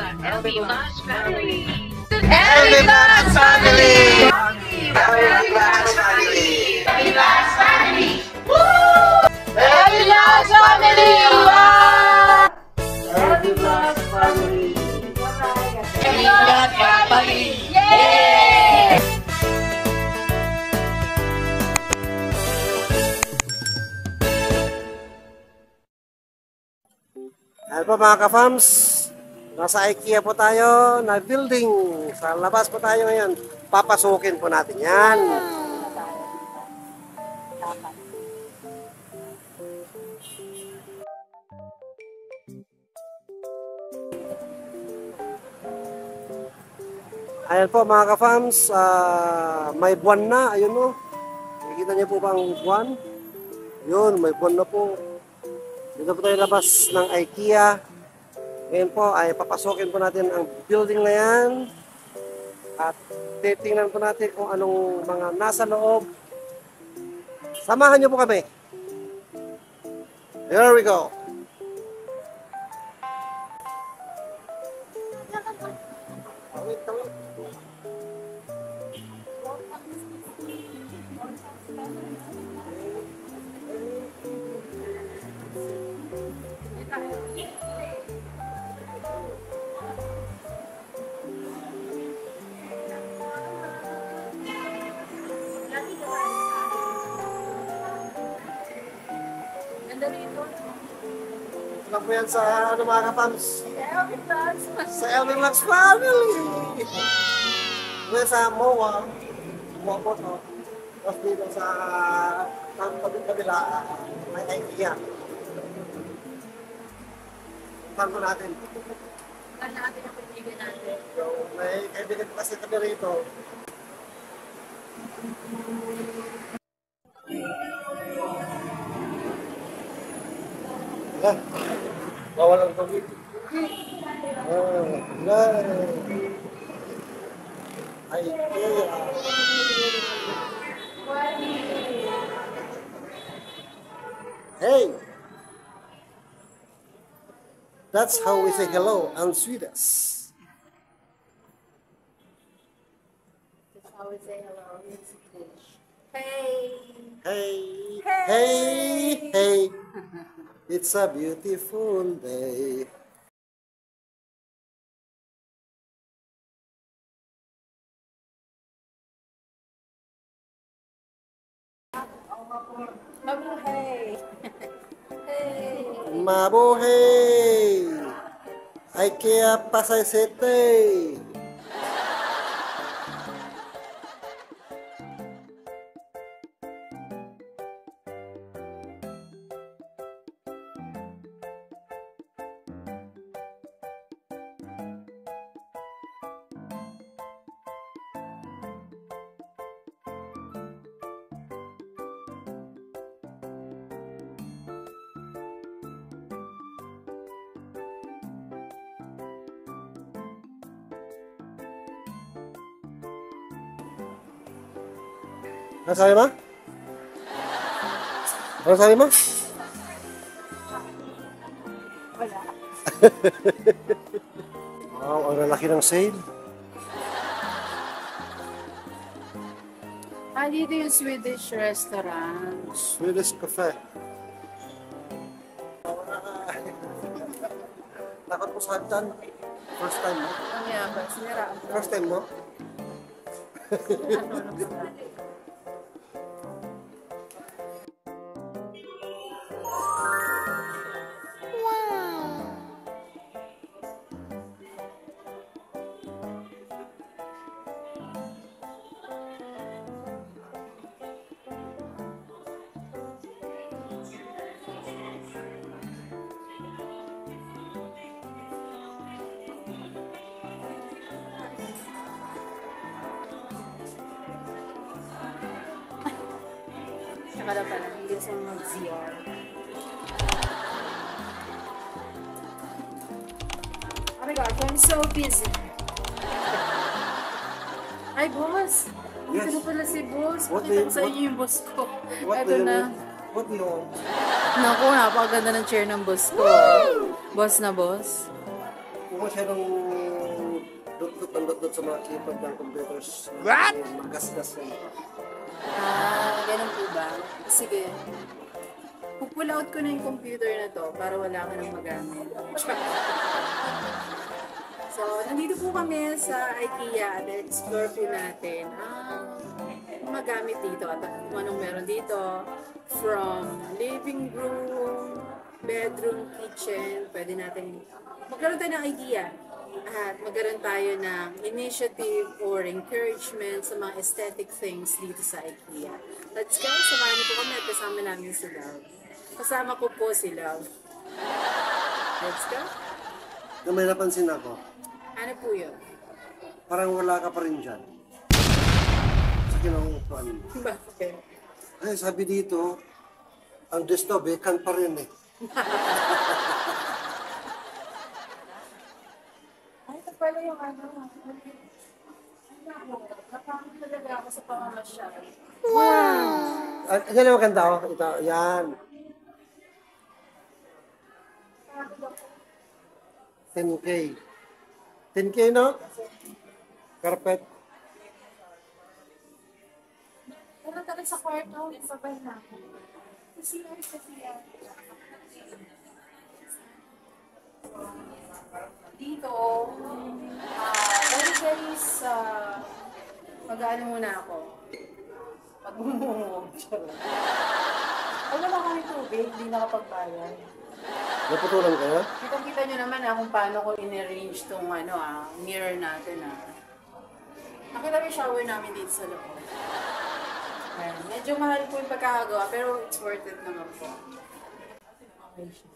LB Vlogs family! LB Vlogs family! LB Vlogs family! LB Vlogs family! LB Vlogs family! LB Vlogs family! LB Vlogs family! Yay! Ayan po mga ka-farms, nasa IKEA po tayo na building. Sa labas po tayo ngayon. Papasukin po natin yan. Ayan po mga ka-farms, may buwan na. Ayun o. Nakikita niyo po ba ang buwan? Yun, may buwan na po. Dito po tayo labas ng IKEA. Ngayon po ay papasukin po natin ang building na yan. At titingnan po natin kung anong mga nasa loob. Samahan niyo po kami. Here we go. Lang po yan sa ano mga kapams? Sa LB Vlogs family! Ngayon sa MOA. MOA po to. Tapos dito sa kabila, may IKEA. Saan po natin? Saan natin ang pagkibig natin? So, may kaibigan ko kasi kami rito. Bawal ang tubig. IKEA. Hey! That's how we say hello in Swedish. That's how we say hello in Swedish. Hey! Hey! Hey! Hey! It's a beautiful day. Mabuhay! Hey! Mabuhay! IKEA Pasay City! Ano sabi mo? Ano sabi mo? Wala. Wow, ang lalaki ng sale. Dito yung Swedish restaurant. Swedish cafe. Takot mo sa hagdan. First time mo? Ang yabas, nira. First time mo? Ano naman? Saka na pala, hindi sa mag-ZR. Oh my God, I'm so busy. Ay, boss! Dito na pala si boss. Pakita ko sa inyo yung boss ko. Ito na. What do you want? Naku, napakaganda ng chair ng boss ko. Boss na boss. Kung masyadong pandot-dot sa mga keypad ng computers. What? Magasgas yan. Ganun po ba? Sige. Pull out ko na yung computer na to para wala ka nang magamit. So, nandito po kami sa IKEA at explore po natin ang magamit dito at kung anong meron dito. From living room, bedroom, kitchen, pwede natin magkaroon tayo ng idea at magkaroon tayo ng initiative or encouragement sa mga aesthetic things dito sa IKEA. Let's go! Samahan niyo po kami at kasama namin si Love. Kasama ko po si Love. Let's go! Na may napansin ako, Ano po yun? parang wala ka pa rin dyan. Sa kinauupuan mo. Bakit? Ay, sabi dito, ang desto, vacant pa rin eh. Ay, ito pala yung ano. Nakakita talaga ako sa pamamasyal. Yan ang maganda oh. Ito, yan. 10K. 10K no? Carpet. Pero talaga sa kwarto, sabay na. Kasi yan. Dito, very sa mag-ano muna ako. Mag-mumungog. Pag naman kami tubig, hindi nakapagbayan. Naputulan kayo? Kita nyo naman kung paano ko in-arrange tong mirror natin. Nakita mo yung shower namin dito sa loob. Ayan. Medyo mahal po yung pagkakagawa, pero it's worth it naman po. Okay siya.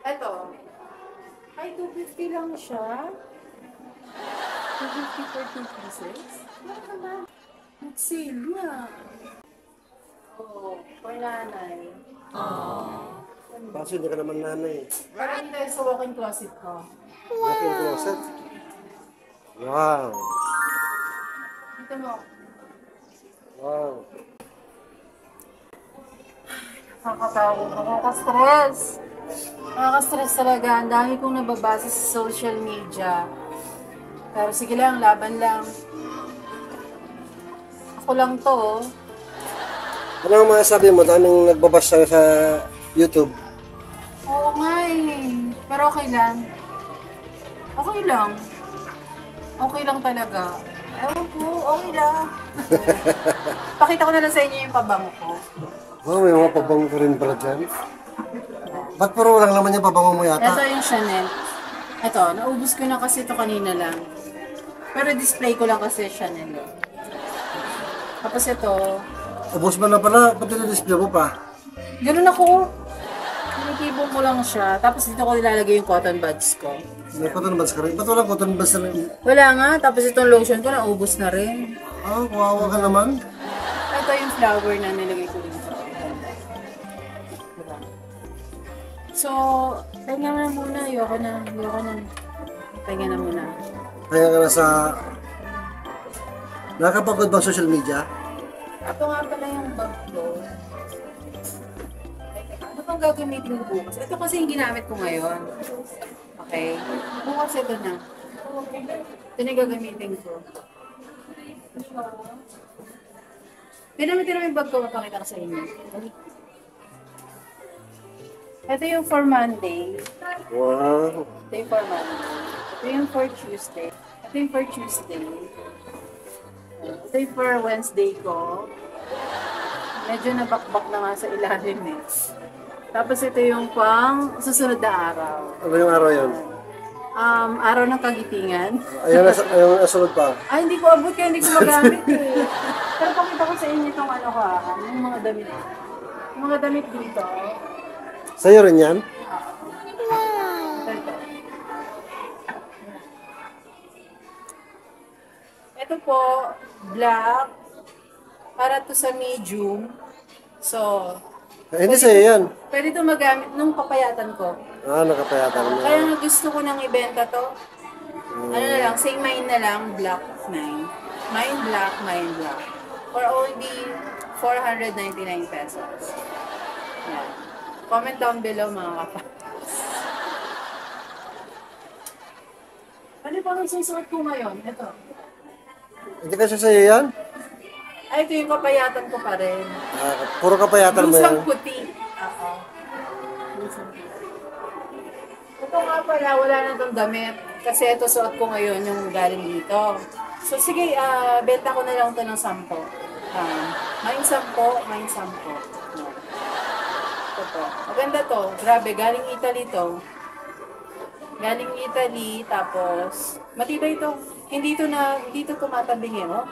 Eto. Ay, 250 lang siya. 250 for 2 pieces? Ano naman? Mag-sale nga. Oo, for nanay. Kaso hindi ka naman nanay. Parang hindi tayo sa walk-in closet ko. Walk-in closet. Wow. Dito mo. Wow. Nakakatawag. Nakaka-stress. Nakaka-stress talaga. Ang dami kong nababasa sa social media. Pero sige lang, laban lang. Ako lang to. Ano ang masasabi mo? Daming nagbabas sa YouTube. Oo nga eh. Pero okay lang. Okay lang. Okay lang talaga. Ewan ko, okay lang. Pakita ko na lang sa inyo yung pabango ko. Oh, may mga pabango ko rin pala dyan. Ba't puro lang naman yung pabango mo yata? Ito yung Chanel. Ito, naubos ko na kasi ito kanina lang. Pero display ko lang kasi Chanel. Tapos ito, Ubus mo na pala, ba't display mo pa? ganun ako. Kinikibong ko lang siya. Tapos dito ko nilalagay yung cotton buds ko. May cotton buds ka rin. Ba't walang cotton buds na rin? Wala nga. Tapos itong lotion ko, naubos na rin. Ah, kawawa ka naman. Ito yung flower na nilagay ko dito. So, pahinga na muna. Ayoko na. Pahinga na muna. Kaya ka na sa... Nakakapagod bang social media? Ito nga pala yung bag ko. Ano pang gagamitin ko bukas? Ito kasi yung ginamit ko ngayon. Okay? Bukas ito na. Ito na yung gagamitin ko. Pinamitin naman yung bag ko, mapakita ko sa inyo. Ito yung for Monday. Wow. Ito yung for Monday. Ito yung for Tuesday. Ito yung for Tuesday. Ito yung for Wednesday ko. Medyo nabakbak na nga sa ilalim eh. Tapos ito yung pang susunod na araw. Ano yung araw yun? Araw ng kagitingan. Ayun na sunod pa. Ay, hindi ko abot kaya hindi ko magamit eh. Pero pakita ko sa inyo itong ano ka, yung mga damit. Yung mga damit dito. Sa'yo rin yan? Ito. Ito po, black. Para to sa medium. So, Hindi sa'yo yan. pwede ito magamit nung papayatan ko. Ah, nakapayata mo. Kaya nga gusto ko nang ibenta to. Ano na lang, same mine na lang, black mine. Mine black, mine black. For only 499 pesos. Yan. Comment down below mga kapas. Ano pa ang susuot ko ngayon? Ito. Hindi kasi sa'yo yan? Ay, ito yung kapayatan ko pa rin. Puro kapayatan mo yan. Blusang puti. Oo. Blusang puti. Ito nga pala, wala na itong damit. Kasi ito suot ko ngayon yung galing dito. So sige, benta ko na lang ito ng 10. Maing 10, maing 10. Ito po. Maganda to. Grabe, galing Italy to. Galing Italy, tapos matibay ito. Hindi ito tumatabing eh, oh.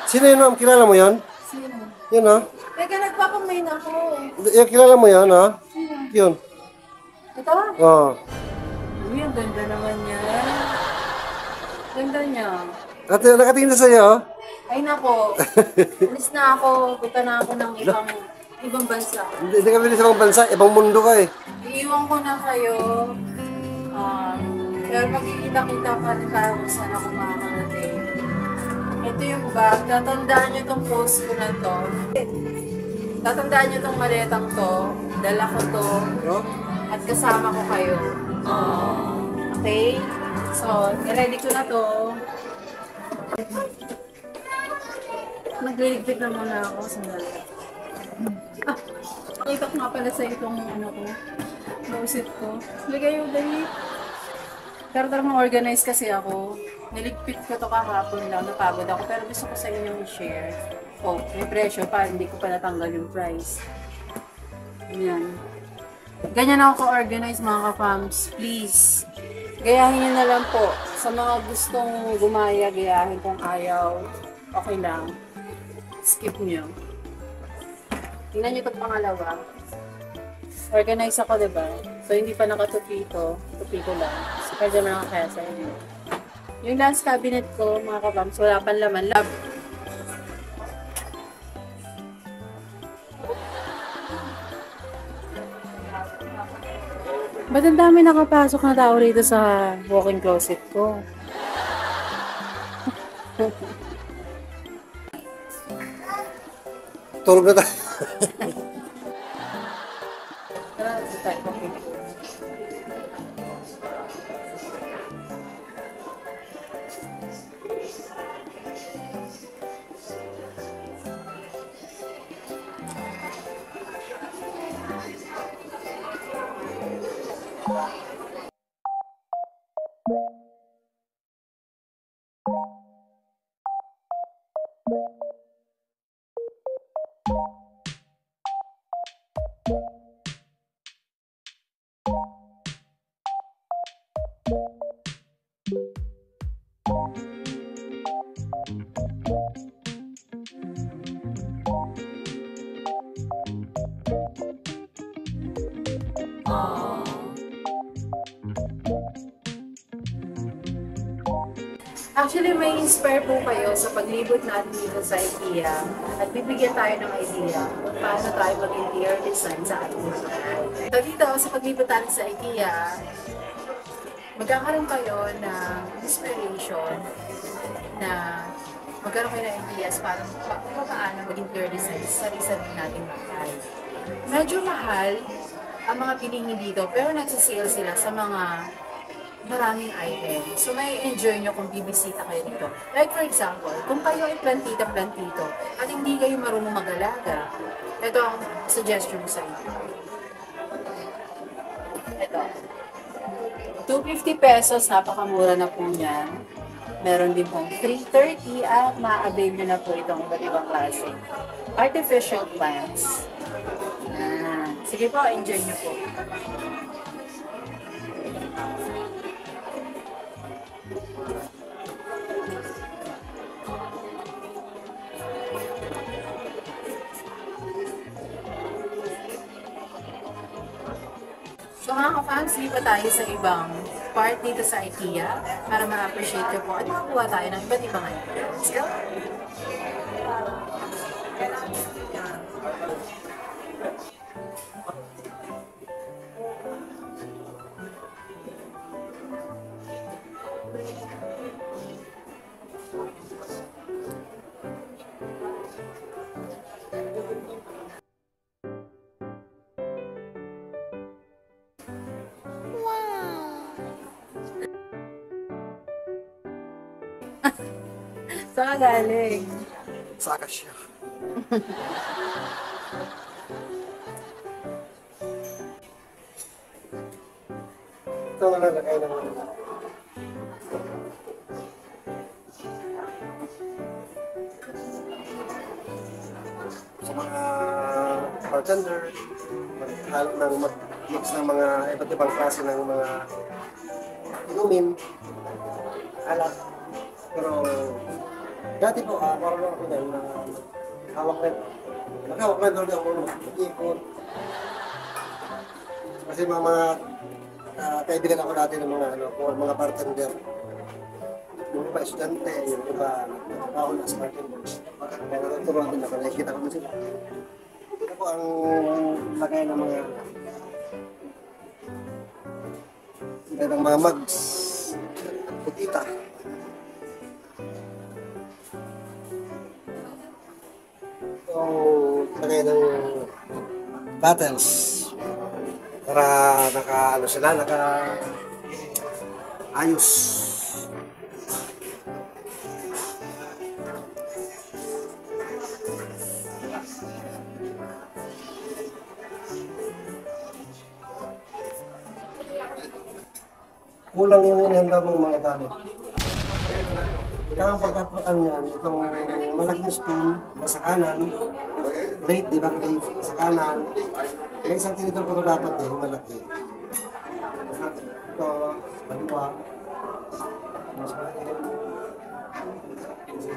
Sino yun, ma'am? Kilala mo yan? Sino? Yun, ha? Teka, nagpapamain ako. Yung kilala mo yan, ha? Yun. Ito? Oo. Uy, ang ganda naman niya. Ganda niya. Nakatingin na sa'yo, ha? Ay nako, alis na ako. Punta na ako ng ibang bansa. Hindi ka pili sa ibang bansa. Ibang mundo ka, eh. Iiwan ko na kayo. Pero magkikita-kita pa rin tayo kung saan ako makakarating. Ito yung bag. Tatandaan nyo itong post ko na to. Tatandaan nyo itong maletang to. Dala ko to. At kasama ko kayo. Okay? So, ready ko na to. Nagliligpit na muna ako. Sandali. Pakita ko nga pala sa itong ano ko. Nausit ko. Ligay yung dali. Pero talagang organize kasi ako. Niligpit ko to kahapon lang. Napagod ako. Pero gusto ko sa inyong i-share. Oh, may presyo pa. Hindi ko pa natanggal yung price. Ganyan. Ganyan ako ka-organize mga ka-fams. Please. Gayahin nyo na lang po. Sa mga gustong gumaya, gayahin kung ayaw. Okay lang. Skip nyo. Tingnan nyo itong pangalawa. Organize ako, diba? So, hindi pa nakatupi ito. Tupi ko lang. So, pwede naman nakakaya sa inyo. Yung last cabinet ko, mga kabams, wala pang laman. Love. Ba't ang dami nakapasok na tao rito sa walk-in closet ko? Tulog na tayo. Tara, ito tayo. Okay. Actually, may inspire po kayo sa paglibot natin dito sa IKEA at bibigyan tayo ng idea kung paano tayo mag-interior design sa ating bahay. So dito, sa paglibot natin sa IKEA, magkakaroon kayo ng inspiration na magkaroon kayo ng ideas para paano mag-interior design sa sarili nating bahay. Medyo mahal ang mga bilihin dito, pero nagsisale sila sa mga maraming items. So, may enjoy nyo kung bibisita kayo dito. Like for example, kung kayo ay plantita-plantito at hindi kayo marunong mag-alaga, ito ang suggestion ko sa inyo. Ito. 250 pesos, napakamura na po niyan. Meron din pong 330 at ma-avail nyo na po itong iba't ibang klase. Artificial plants. Sige po, enjoy nyo po. So mga ka-fans, lipat tayo sa ibang part dito sa IKEA para ma-appreciate ko po at makakuha tayo ng iba't ibang ideas. Let's go! Saan ka galing? Sa Acacia. Ito na nalagay ng sa mga bartender, maghalo ng mag-mix ng mga iba't ibang klase ng mga inumin, alak. Pero dati po, marunong ako dyan na hawak rin. Naghawak rin doon ako mag-ikot. Kasi mga kaibigan ako dati ng mga bartender. Yung iba estudyante, yung iba nagtrabaho na sa bartender. Kaya natuturuan din ako, nakikita ko na sila. Ito po ang lagay ng mga mugs. Putita. Ito lagay ng bottles. Para ayos. Kulang yung inihanda mong mga gamit. Kaya ang pagkatuan yan, itong malaking spoon sa kanan, plate, di ba plate sa kanan, may isang tinidor ko dapat yung malaki. Ito, baliwa, mas malaki,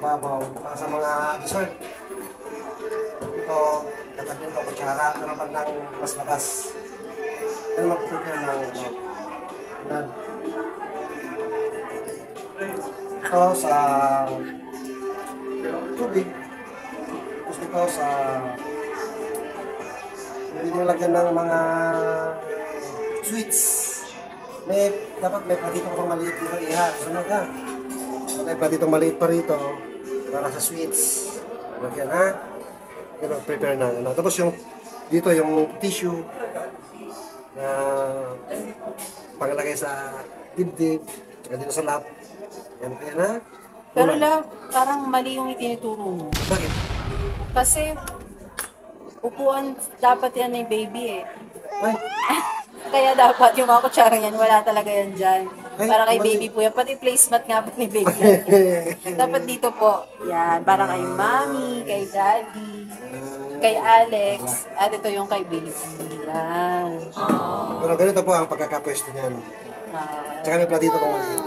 babaw, para sa mga dessert. Ito, tatagyan ito, kutsara, pero pandang mas labas. Pero mag-prepare ng yan. Ito sa tubig. Tapos ito sa hindi nilagyan ng mga sweets. Dapat may platito pang maliit dito iha. Sunod ha. May platito maliit pa rito para sa sweets. Lagyan ha. Prepare na. Tapos yung dito yung tissue na pangalagay sa dibdib, dito sa lap. Yan ha. Pero love, parang mali yung itinuturo mo. Bakit? Kasi, upuan dapat yan ng baby eh. Ay, Kaya dapat yung mga kutsarang yan, wala talaga yan dyan. Ay, Para kay mali. baby po yan. Pati placemat nga po ni baby. Dapat dito po. Yan, para kay mommy, kay daddy, kay Alex, at ito yung kay baby. Yan. pero ganito po ang pagkakapwesto niyan. Tsaka may platito kung maliit.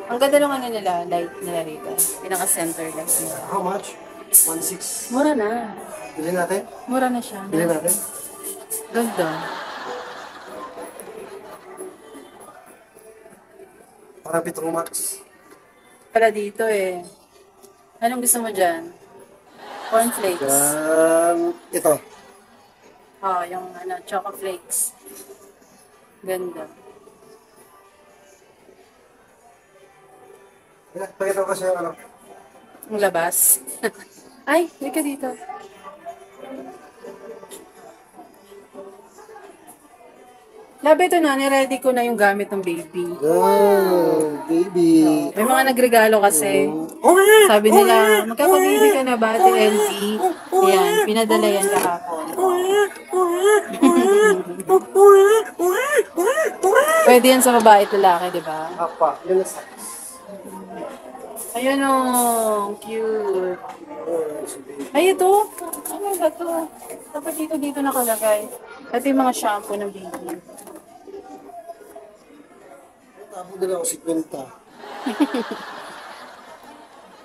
Ang ganda nung ano nila, light nila rito. Pinaka-center light nila. How much? 1.6. Mura na. Bilhin natin? Mura na siya. Bilhin natin? Ganda. Parang Petro Max. Para dito eh. Anong gusto mo dyan? Cornflakes. Yan. Ito. Oh, yung ano, choco flakes. Ganda. Pakita ko kasi yung ano. Ang labas. Ay, hindi ka dito. Labi ito na, niready ko na yung gamit ng baby. Oh, baby. May mga nagregalo kasi. Sabi nila, magkakababy ka na ba, Ate LV? Ayan, pinadala yan kahapon. Pwede yan sa babae at lalaki, di ba? Apa. Yun na sa. Ayan o, cute. Ay, ito. Ano ba ito? Dapat dito nakalagay. Ito yung mga shampoo ng baby. Tapos nila ako 50.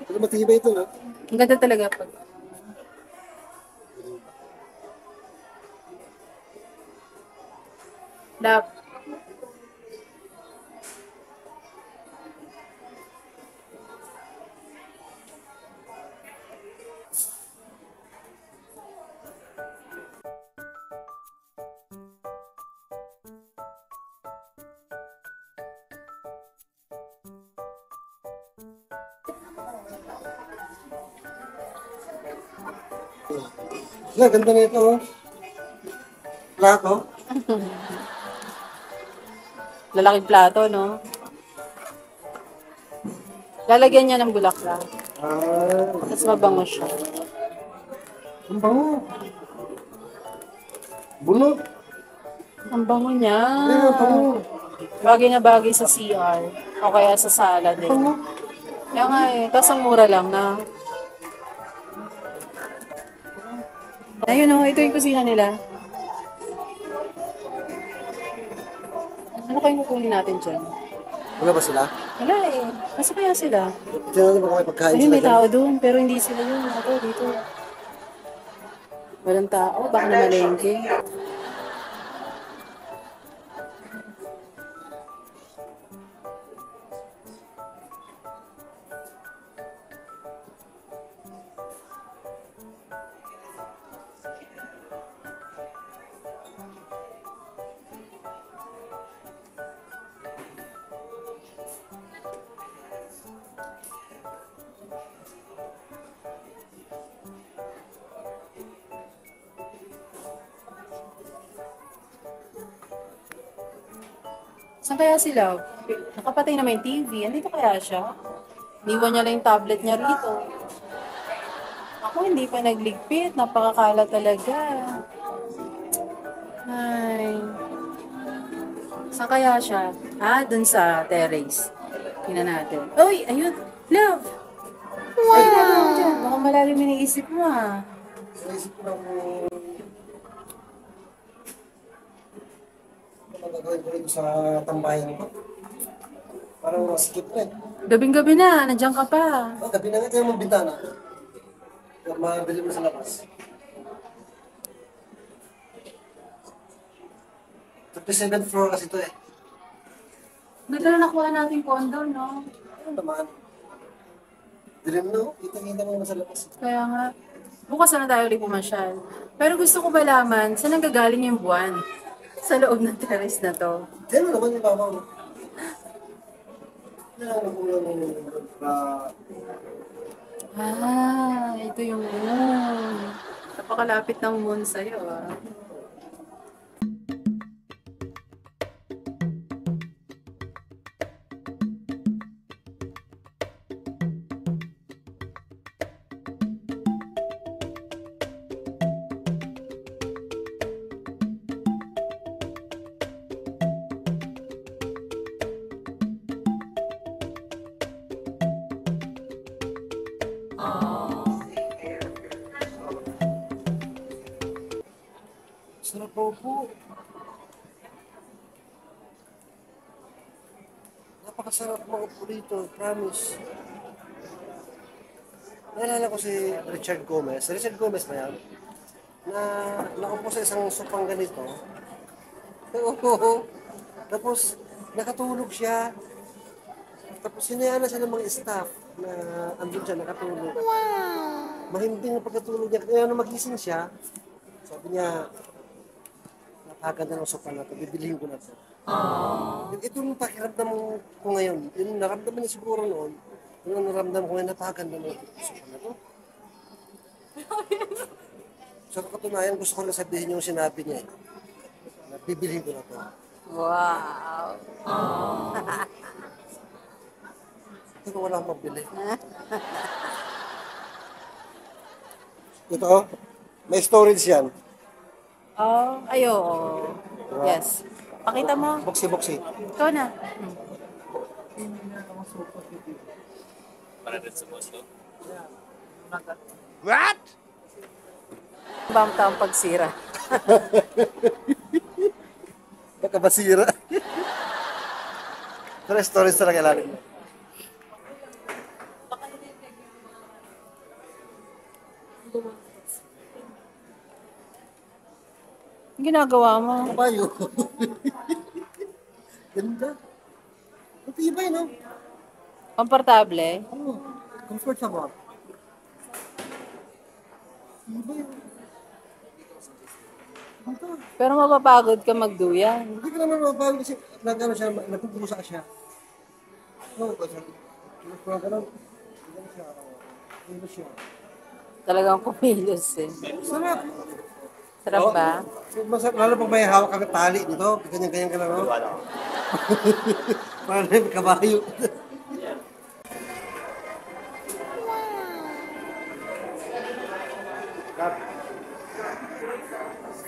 Pero matibay ito, no? Ang ganda talaga pag... Love. Yeah, ganda na ito, oh. Plato. Lalaking plato, no? Lalagyan niya ng bulaklak. Mas mabango siya. Ang bango. Bunot. Ang bango niya. Ang bango. Bagay na bagay sa CR. O kaya sa sala din. Kaya nga eh. Tapos ang mura lang na. Ayun o, ito yung kusina nila. Ano kayong kukunin natin dyan? Wala ba sila? Wala eh. Nasa kaya sila? Tingnan natin kung may pagkain Ayun, sila may dyan. tao doon. Pero hindi sila yun. Ako, dito. Walang tao. Baka namalengke. Saan kaya sila? Nakapatay na may TV. Andito kaya siya? Niwan niya lang yung tablet niya rito. Ako hindi pa nagligpit. Napakakala talaga. Ay. Saan kaya siya? Dun sa terrace. Tingnan natin. Uy, ayun. Love! Wow! Dyan. Mukhang malalim yung iniisip mo Naisip ko lang gagawin ko rito sa tambayan ko. Parang skip na eh. Gabing-gabi na. Nandiyan ka pa. Gabi na nga tayo mong bintana. Mabili mo sa labas. 37th floor kasi ito eh. Ganda na nakuha natin condo, no? Ano naman? Dilim no? Kita-kita mo naman sa labas. Kaya nga, bukas na tayo ulit pumasyal. Pero gusto ko malaman, saan ang gagaling yung buwan? Sa loob ng terrace na to. Diyan mo naman yung baba mo. Ano po yung Ito yung moon. Napakalapit ng moon sa'yo, Sarap po. Napakasarap maupo dito, promise. Naalala ko si Richard Gomez. Richard Gomez ba yan? Na nakaupo sa isang sopang ganito. Tapos nakatulog siya. Tapos sinayaan na siya ng mga staff na andun siya nakatulog. Wow! Mahimbing ang pagkatulog niya. Kaya nung magising siya, sabi niya, napaganda ng sopa na ito, bibilihin ko na ito. Ito yung pakiramdam ko ngayon. Yung naramdaman niya siguro noon, yung naramdaman ko ngayon, napaganda ng sopa na ito. Sa katunayan, gusto ko na sabihin yung sinabi niya. Bibilihin ko na ito. Wow! Ito wala akong mabili. Ito, may storage yan. Ayo. Yes. Pakita mo. Boxy. Ikaw na. What? Bang taong pagsira. Baka basira. Pero storage talaga ilalim. Ang ginagawa mo? Kabayo. Ganda. Matibay, no? Komportable? Oo. Comfortable. Matibay. Ganda. Pero mapapagod ka magduyan. Hindi ka naman mapapagod kasi nagano siya, nagpupusa siya. Oo, kasi parang ganun. Ganun siya. Ganun siya. Talagang kumilos eh. Sarap. Sarap ba? Lalo pag may hawak kang tali dito, ganyan-ganyan ka lang, no? Parang may kabayo.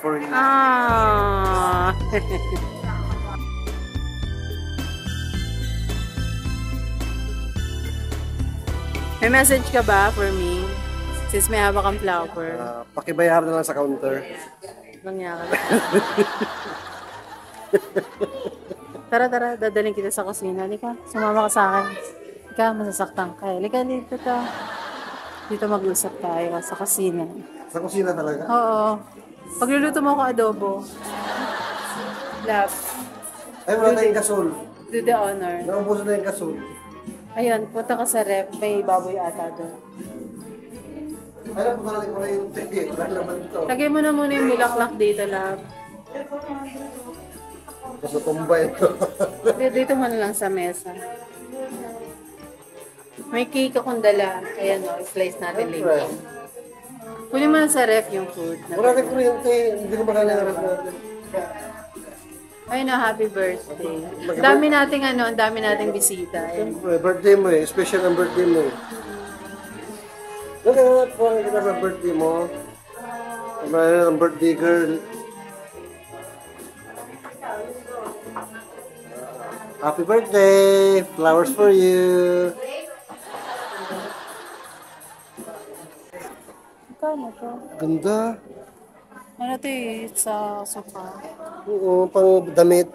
For you. Ah. May message ka ba for me? Since may hawak kang flower. Pakibayar na lang sa counter. Nangyari. Tara, dadaling kita sa kusina. Halika, sumama ka sa akin. Halika, masasaktan ka. Halika, dito ka. Dito mag-usap tayo sa kusina. Sa kusina talaga? Oo. Pagluluto mo ako adobo. Love, Ay, wala tayong gasol. do the honor. Naubusan na yung gasol. Ayun, punta ka sa rep. May baboy ata doon. Ay, napunta natin ko na yung ticket. Wala naman ito. Lagay mo na muna yung bulaklak dito, love. Mas natumbay ito. Dito mo na lang sa mesa. May cake akong dala. Ayan o, slice natin later. Kunin mo na sa ref yung food. Wala tayong kuryente. Hindi ko makalaman natin. Ayun na, happy birthday. Ang dami nating bisita. Ayan. Siyempre, birthday mo eh. Special ang birthday mo eh. Nagkakalap po ang kita sa birthday mo. Ang birthday girl. Happy birthday! Flowers for you! Kano to? Ganda. Ano to eh, sa sofa? Oo, pang damit.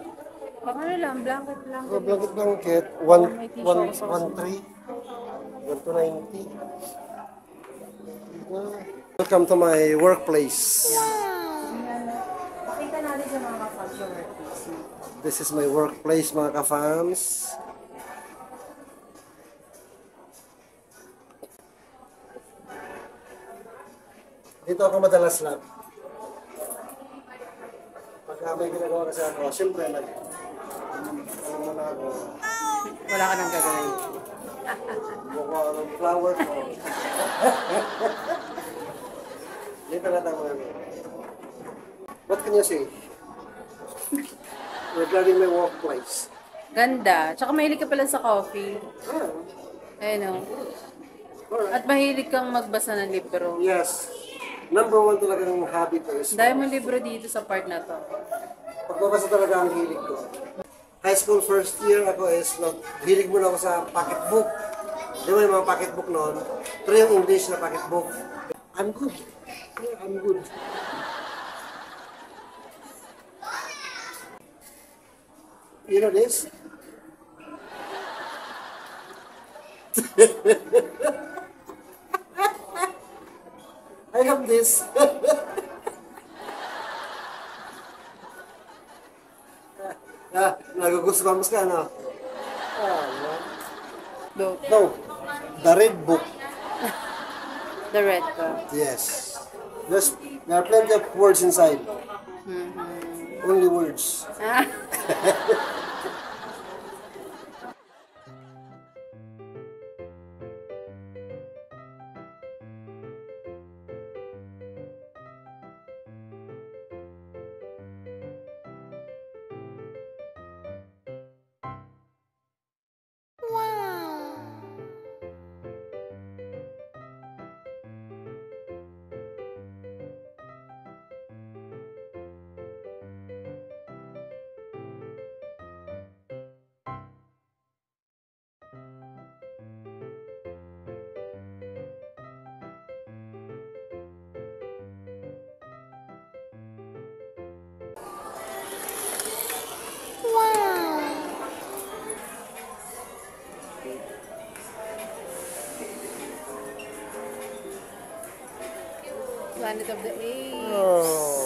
Baka ano lang, blanket lang. Oh, blanket. May tissue ako sa 1.3. 1.90. Welcome to my workplace. Pakita natin sa mga culture. This is my workplace, mga ka-fams. Dito ako madalas lang. Pagka may ginagawa kasi ako, siyempre ano muna ako, Wala ka nang gagawin. mukha ng flower ko. Dito na tayo ano. What can you say? Regarding my workplace. Ganda. Tsaka mahilig ka pala sa coffee. Ah, Ayun o. alright. At mahilig kang magbasa ng libro. Yes. Number one talagang hobby ko is Dahil mo libro dito sa part na to. pagbabasa talaga ang hilig ko. High school first year ako is hilig muna ako sa pocketbook. Di ba yung mga pocketbook noon? Pero yung English na pocketbook. I'm good. Yeah, I'm good. You know this? I have this. Nagugusbams ka, no? Do. No, the red book. The red ko. Yes. There are plenty of words inside. Only words. Ah. Planet of the Apes. Oh.